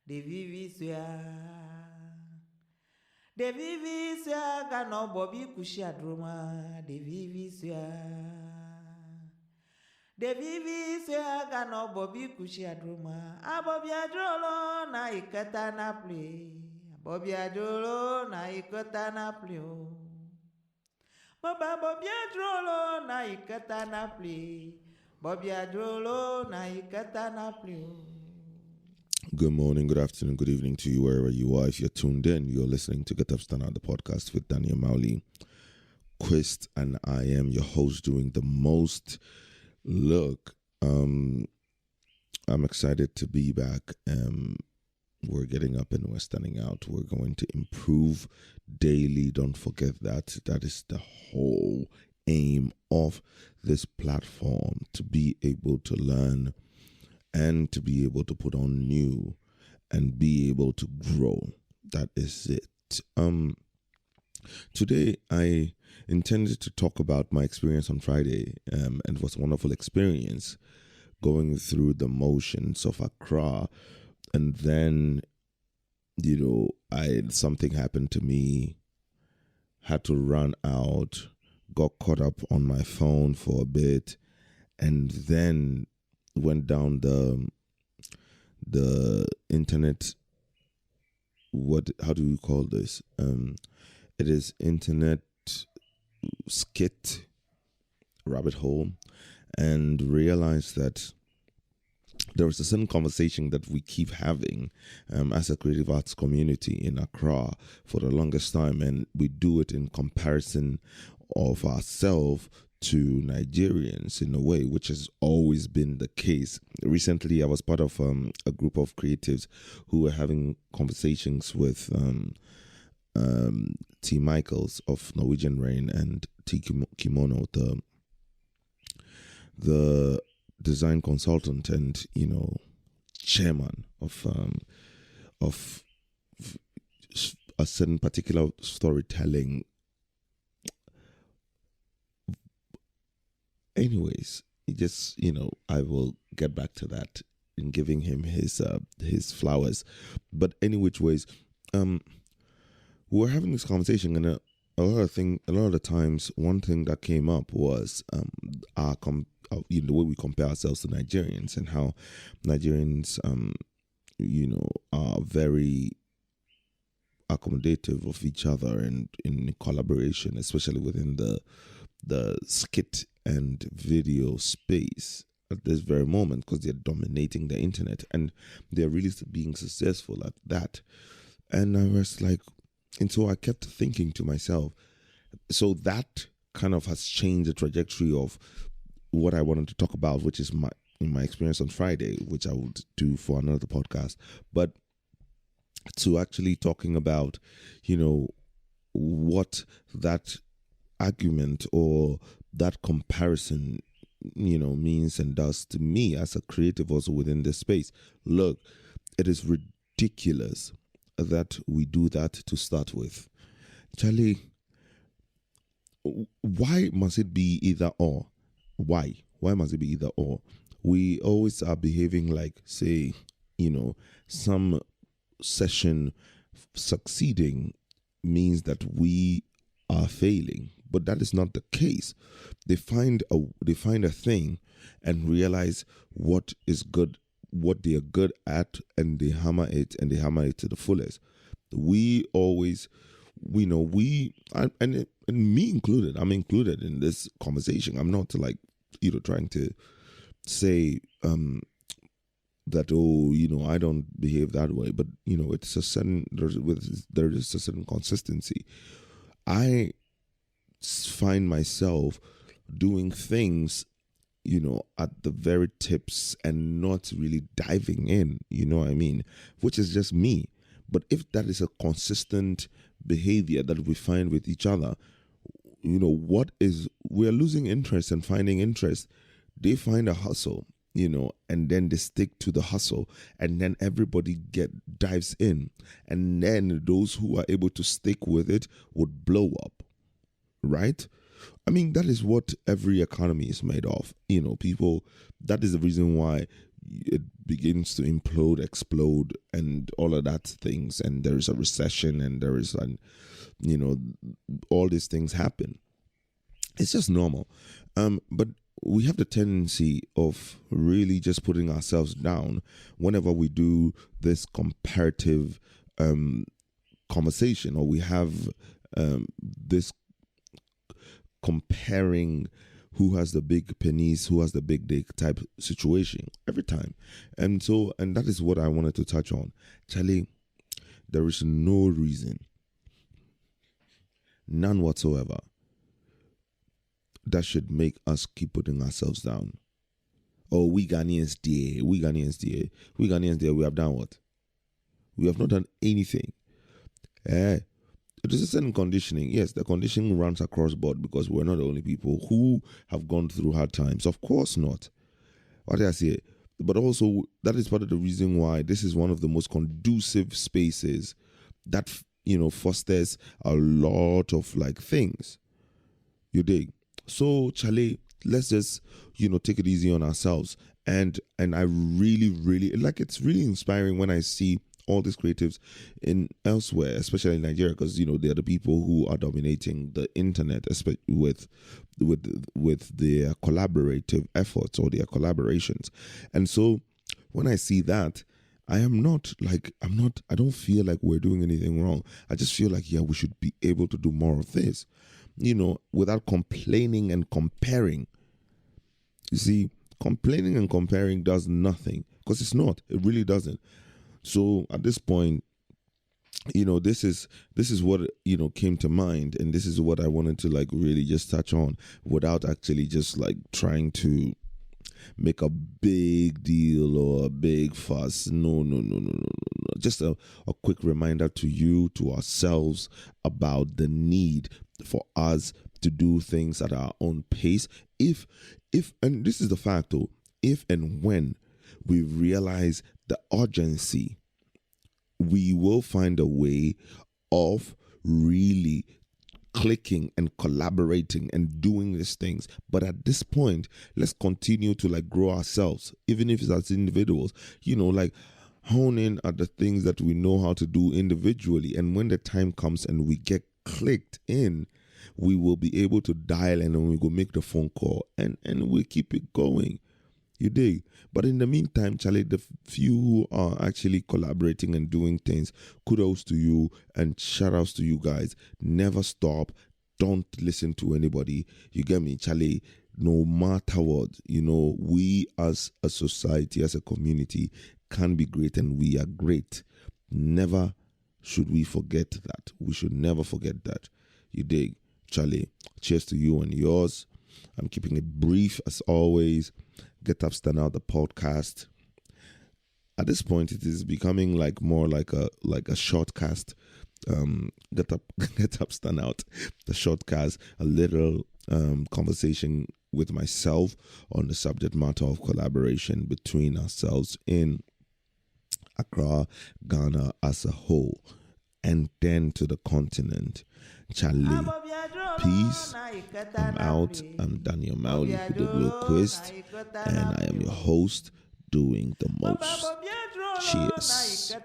de vivi swia gano bobi kushia droma de vivi swia gano bobi kushia droma abobi adrolo na ikata na ple abobi adrolo na ikata na ple bobi adrolo na ikata na ple bobi adrolo na ikata na ple. Good morning, good afternoon, good evening to you wherever you are. If you're tuned in, you're listening to Get Up Stand Out, the podcast with Daniel Mowley Quist, and I am your host doing the most. Look, I'm excited to be back. We're getting up and we're standing out. We're going to improve daily. Don't forget that. That is the whole aim of this platform, to be able to learn and to be able to put on new and be able to grow. That is it. Today I intended to talk about my experience on Friday, and it was a wonderful experience going through the motions of Accra. And then, something happened to me, had to run out, got caught up on my phone for a bit, and then went down the internet. How do we call this? It is internet skit rabbit hole, and realized that there is a certain conversation that we keep having as a creative arts community in Accra for the longest time, and we do it in comparison of ourselves to Nigerians in a way, which has always been the case. Recently, I was part of a group of creatives who were having conversations with T. Michaels of Norwegian Rain and T. Kimono, the design consultant and chairman of a certain particular storytelling. Anyways, I will get back to that in giving him his flowers. But any which ways, we were having this conversation, and a lot of the times, one thing that came up was the way we compare ourselves to Nigerians, and how Nigerians, are very accommodative of each other and in collaboration, especially within the skit and video space at this very moment, because they're dominating the internet and they're really being successful at that. And I was like, and so I kept thinking to myself, so that kind of has changed the trajectory of what I wanted to talk about, which is in my experience on Friday, which I would do for another podcast, but to actually talking about, what that argument or that comparison, means and does to me as a creative also within this space. Look, it is ridiculous that we do that to start with. Charlie, why must it be either or? Why must it be either or? We always are behaving like, say, some session succeeding means that we are failing, but that is not the case. They find a thing and realize what is good, what they are good at, and they hammer it to the fullest. We always, and me included, I'm included in this conversation. I'm not trying to say that, I don't behave that way, but it's a certain, there is a certain consistency. I find myself doing things, at the very tips and not really diving in, what I mean, which is just me. But if that is a consistent behavior that we find with each other, we're losing interest and finding interest. They find a hustle, and then they stick to the hustle, and then everybody dives in, and then those who are able to stick with it would blow up, right? I mean, that is what every economy is made of. People, that is the reason why it begins to implode, explode, and all of that things, and there is a recession, and there is all these things happen. It's just normal. But we have the tendency of really just putting ourselves down whenever we do this comparative conversation, or we have this comparing who has the big penis, who has the big dick type situation every time. And that is what I wanted to touch on. Charlie, there is no reason, none whatsoever, that should make us keep putting ourselves down. Oh, we Ghanaians dear, we have done what? We have not done anything. It is a certain conditioning. Yes, the conditioning runs across board, because we're not the only people who have gone through hard times. Of course not. What did I say? But also, that is part of the reason why this is one of the most conducive spaces that, fosters a lot of things. You dig? So, Charlie, let's just, take it easy on ourselves. And I really, really, it's really inspiring when I see all these creatives in elsewhere, especially in Nigeria, because they are the people who are dominating the internet, especially with their collaborative efforts or their collaborations. And so when I see that, I don't feel like we're doing anything wrong. I just feel like, we should be able to do more of this, without complaining and comparing. You see, complaining and comparing does nothing, because it really doesn't. So at this point, this is what came to mind, and this is what I wanted to really just touch on, without actually just trying to make a big deal or a big fuss. No. Just a quick reminder to you, to ourselves, about the need for us to do things at our own pace. If and this is the fact though, if and when we realize the urgency, we will find a way of really clicking and collaborating and doing these things. But at this point, let's continue to grow ourselves, even if it's as individuals, hone in at the things that we know how to do individually. And when the time comes and we get clicked in, we will be able to dial in, and we go make the phone call, and we keep it going. You dig? But in the meantime, Charlie, the few who are actually collaborating and doing things, kudos to you and shout outs to you guys. Never stop. Don't listen to anybody. You get me, Charlie? No matter what, we as a society, as a community, can be great, and we are great. Never should we forget that. We should never forget that. You dig? Charlie, cheers to you and yours. I'm keeping it brief as always. Get Up, Stand Out, the podcast. At this point, it is becoming more like a shortcast. Get Up, Stand Out, the shortcast. A little conversation with myself on the subject matter of collaboration between ourselves in Accra, Ghana as a whole, and then to the continent. Charlie, peace. I'm out. I'm Daniel Mauli with the Blue Quest, and I am your host doing the most. Cheers.